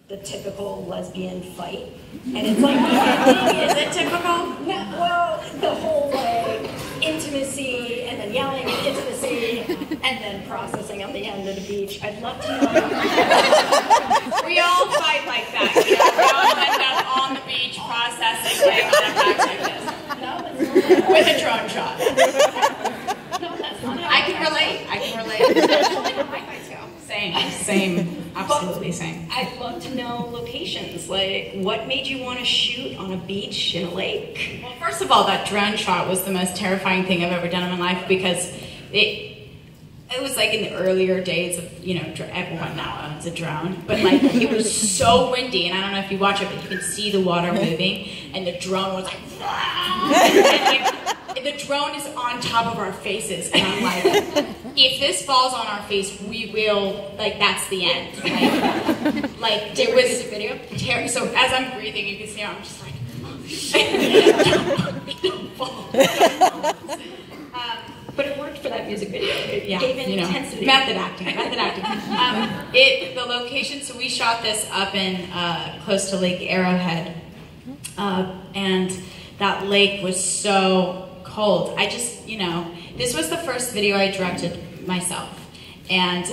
the typical lesbian fight, and it's like, is it typical? No, well, the whole like intimacy, and then yelling and intimacy, and then processing on the end of the beach. I'd love to know. We all fight like that. You know? We all end up on the beach processing, laying on our backs like this. No, that's not with a drone shot. No, that's not I can relate. I can relate. Same, absolutely same. I'd love to know locations. Like, what made you want to shoot on a beach in a lake? Well, first of all, that drone shot was the most terrifying thing I've ever done in my life because it was like in the earlier days of, you know, everyone now owns a drone, but like it was so windy, and I don't know if you watch it, but you can see the water moving, and the drone was like, and like the drone is on top of our faces, and I'm like, if this falls on our face, we will, like, that's the end. Like it was a video. So as I'm breathing, you can see I'm just like, oh shit, don't fall. But it worked for that music video. It Yeah, gave it you know, intensity. method acting. The location, so we shot this up in close to Lake Arrowhead, and that lake was so cold. I just, you know, this was the first video I directed myself, and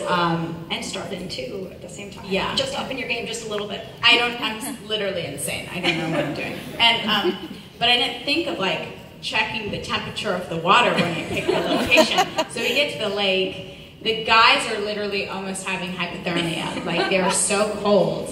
starred in too at the same time. Yeah, just up in your game just a little bit. I'm literally insane. I don't know what I'm doing, and but I didn't think of like checking the temperature of the water when I picked the location. So we get to the lake, the guys are literally almost having hypothermia. Like they're so cold.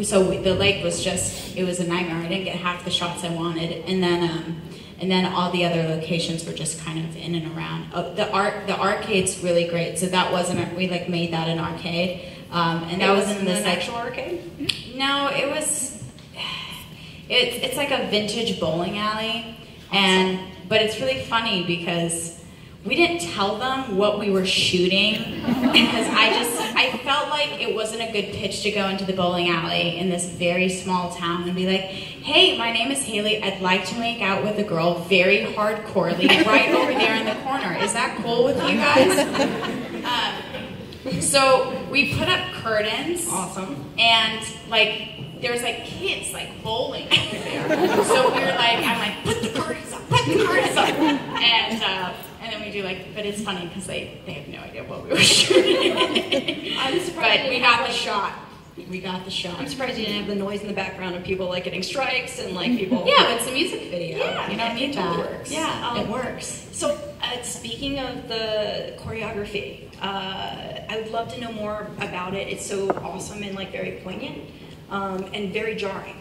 So the lake was just, it was a nightmare. I didn't get half the shots I wanted. And then all the other locations were just kind of in and around. The arcade's really great. So that wasn't, we like made that an arcade. And that was in this actual arcade? No, it was, it's like a vintage bowling alley, but it's really funny because we didn't tell them what we were shooting because I felt like it wasn't a good pitch to go into the bowling alley in this very small town and be like, hey, my name is Hayley, I'd like to make out with a girl very hardcorely right over there in the corner. Is that cool with you guys? So we put up curtains. Awesome. And like, there's like kids like bowling over there. So we were like, I'm like, put the curtains up, put the curtains up. And then we do like, but it's funny because they have no idea what we were shooting. I'm surprised. But we got the shot. We got the shot. I'm surprised you didn't have the noise in the background of people like getting strikes and like people. Yeah, but it's a music video. Yeah, you don't need that. It works. Yeah, it works. So speaking of the choreography, I would love to know more about it. It's so awesome and like very poignant. And very jarring.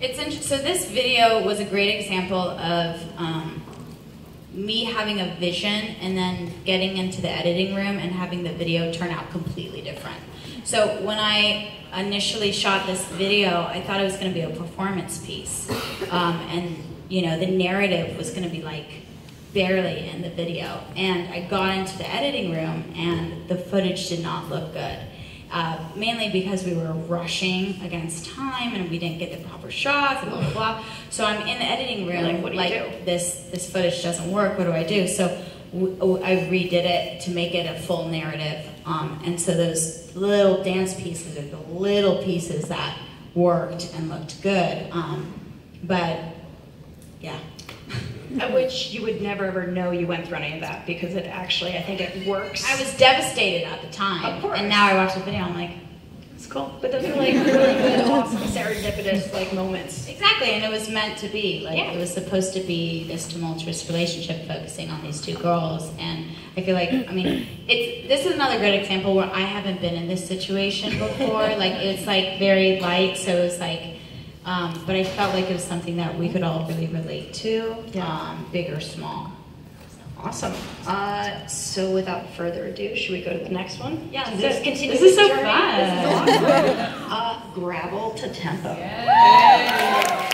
It's interesting. So this video was a great example of me having a vision and then getting into the editing room and having the video turn out completely different. So when I initially shot this video, I thought it was going to be a performance piece, and you know the narrative was going to be like barely in the video. And I got into the editing room, and the footage did not look good. Mainly because we were rushing against time and we didn't get the proper shots and blah blah blah. So I'm in the editing room, like, what do you do? This footage doesn't work. What do I do? So I redid it to make it a full narrative. And so those little dance pieces are the little pieces that worked and looked good. But yeah. Which you would never ever know you went through any of that because it actually, I think it works. I was devastated at the time. Of course. And now I watch the video, I'm like, it's cool. But those are like really good, awesome, serendipitous like moments. Exactly, and it was meant to be. Like Yeah. it was supposed to be this tumultuous relationship focusing on these two girls. And I feel like, I mean, this is another good example where I haven't been in this situation before. Like it's like very light, so it was like, but I felt like it was something that we could all really relate to, big or small. Awesome. So without further ado, should we go to the next one? Yeah, This this is so journey. fun. This is awesome. Gravel to tempo. Yeah.